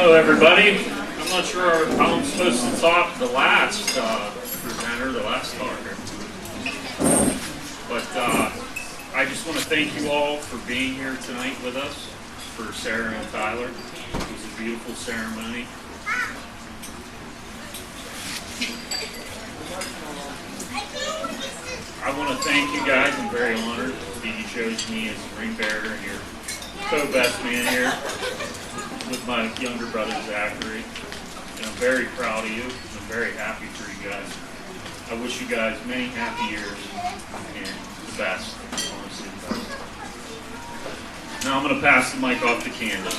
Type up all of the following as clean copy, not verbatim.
Hello, everybody. I'm not sure how I'm supposed to talk the last presenter, the last talker. But I just want to thank you all for being here tonight with us for Sarah and Tyler. It was a beautiful ceremony. I want to thank you guys. I'm very honored that you chose me as a ring bearer and your co-best man here with my younger brother Zachary. And I'm very proud of you. I'm very happy for you guys. I wish you guys many happy years and the best. Honestly, the best. Now I'm going to pass the mic off to Candace.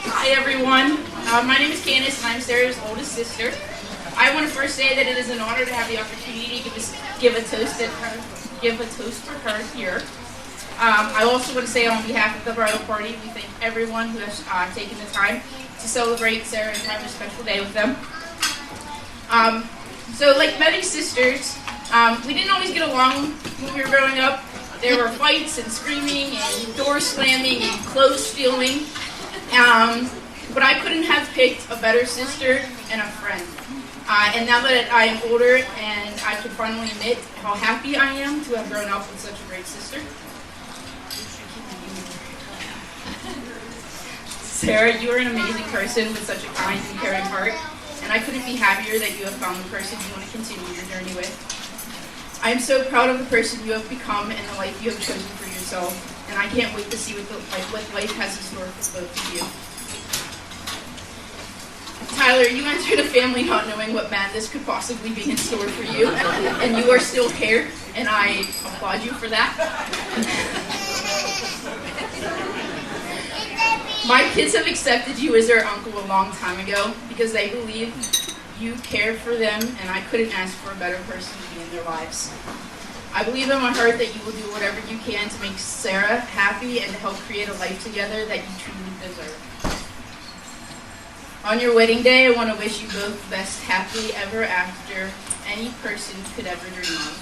Hi everyone, my name is Candace and I'm Sarah's oldest sister. I want to first say that it is an honor to have the opportunity to give a toast for her here. I also want to say on behalf of the bridal party, we thank everyone who has taken the time to celebrate Sarah and have a special day with them. So like many sisters, we didn't always get along when we were growing up. There were fights and screaming and door slamming and clothes stealing. But I couldn't have picked a better sister and a friend. And now that I am older and I can finally admit how happy I am to have grown up with such a great sister. Sarah, you are an amazing person with such a kind and caring heart, and I couldn't be happier that you have found the person you want to continue your journey with. I am so proud of the person you have become and the life you have chosen for yourself, and I can't wait to see what life has in store for both of you. Tyler, you entered a family not knowing what madness could possibly be in store for you, and you are still here, and I applaud you for that. My kids have accepted you as their uncle a long time ago because they believe you care for them, and I couldn't ask for a better person to be in their lives. I believe in my heart that you will do whatever you can to make Sarah happy and to help create a life together that you truly deserve. On your wedding day, I want to wish you both the best happily ever after any person could ever dream of.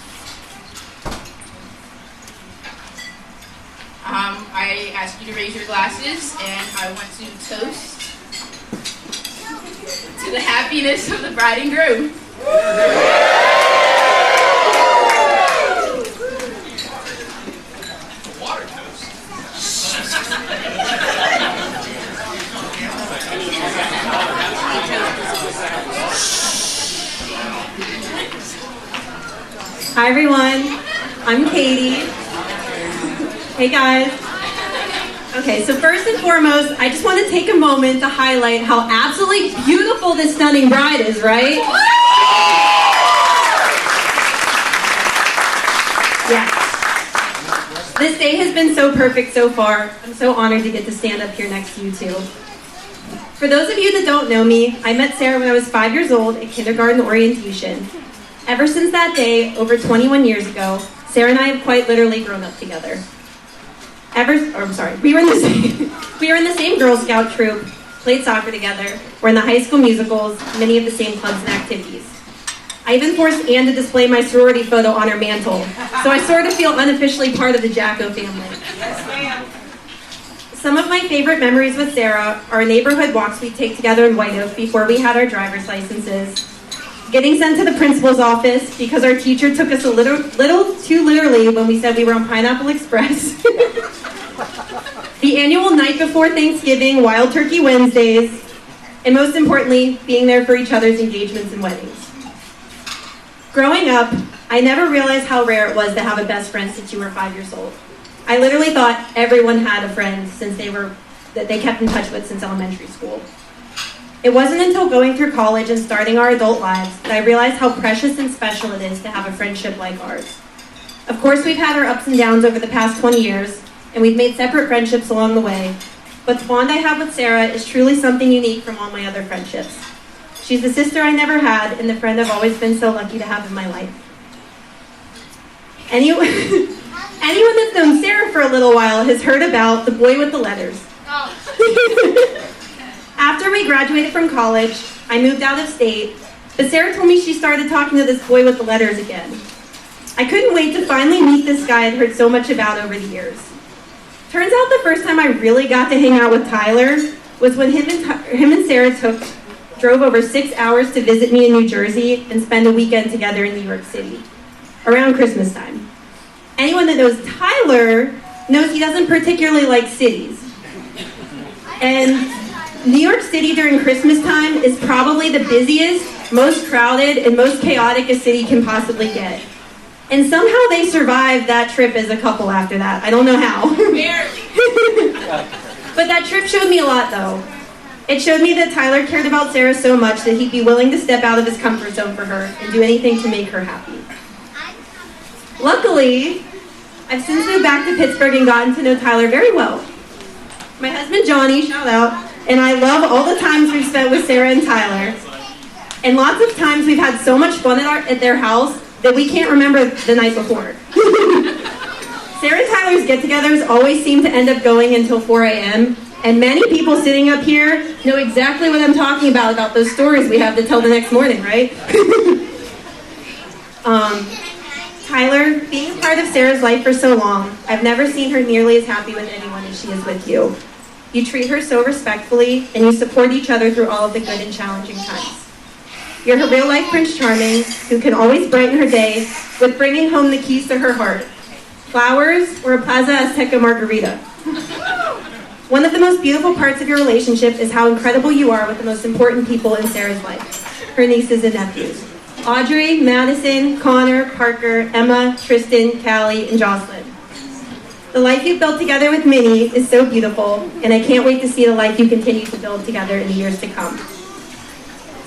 I ask you to raise your glasses, and I want to toast to the happiness of the bride and groom. Water toast. Hi everyone, I'm Katie. Hey guys. Okay, so first and foremost, I just want to take a moment to highlight how absolutely beautiful this stunning bride is, right? Yes. This day has been so perfect so far. I'm so honored to get to stand up here next to you two. For those of you that don't know me, I met Sarah when I was 5 years old at kindergarten orientation. Ever since that day, over 21 years ago, Sarah and I have quite literally grown up together. We were in the same Girl Scout troop, played soccer together, were in the high school musicals, many of the same clubs and activities. I even forced Anne to display my sorority photo on her mantle, so I sort of feel unofficially part of the Jacko family. Yes, ma'am. Some of my favorite memories with Sarah are neighborhood walks we'd take together in White Oak before we had our driver's licenses, getting sent to the principal's office because our teacher took us a little too literally when we said we were on Pineapple Express, the annual night before Thanksgiving, Wild Turkey Wednesdays, and most importantly, being there for each other's engagements and weddings. Growing up, I never realized how rare it was to have a best friend since you were 5 years old. I literally thought everyone had a friend that they kept in touch with since elementary school. It wasn't until going through college and starting our adult lives that I realized how precious and special it is to have a friendship like ours. Of course, we've had our ups and downs over the past 20 years, and we've made separate friendships along the way, but the bond I have with Sarah is truly something unique from all my other friendships. She's the sister I never had and the friend I've always been so lucky to have in my life. Anyone that's known Sarah for a little while has heard about the boy with the letters. Oh. After we graduated from college, I moved out of state, But Sarah told me she started talking to this boy with the letters again. I couldn't wait to finally meet this guy I'd heard so much about over the years. Turns out the first time I really got to hang out with Tyler was when him and Sarah drove over 6 hours to visit me in New Jersey and spend a weekend together in New York City, around Christmas time. Anyone that knows Tyler knows he doesn't particularly like cities. And New York City during Christmas time is probably the busiest, most crowded, and most chaotic a city can possibly get. And somehow they survived that trip as a couple after that. I don't know how. Barely. But that trip showed me a lot, though. It showed me that Tyler cared about Sarah so much that he'd be willing to step out of his comfort zone for her and do anything to make her happy. Luckily, I've since moved back to Pittsburgh and gotten to know Tyler very well. My husband Johnny, shout out, and I love all the times we've spent with Sarah and Tyler. And lots of times we've had so much fun at their house that we can't remember the night before. Sarah and Tyler's get-togethers always seem to end up going until 4 a.m., and many people sitting up here know exactly what I'm talking about those stories we have to tell the next morning, right? Tyler, being a part of Sarah's life for so long, I've never seen her nearly as happy with anyone as she is with you. You treat her so respectfully, and you support each other through all of the good and challenging times. You're her real-life Prince Charming, who can always brighten her day with bringing home the keys to her heart. Flowers or a Plaza Azteca margarita. One of the most beautiful parts of your relationship is how incredible you are with the most important people in Sarah's life, her nieces and nephews. Audrey, Madison, Connor, Parker, Emma, Tristan, Callie, and Jocelyn. The life you've built together with Minnie is so beautiful, and I can't wait to see the life you continue to build together in the years to come.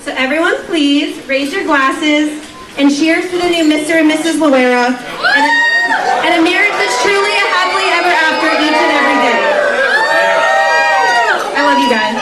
So everyone please raise your glasses and cheers to the new Mr. and Mrs. Loera and a marriage that's truly a happily ever after each and every day. I love you guys.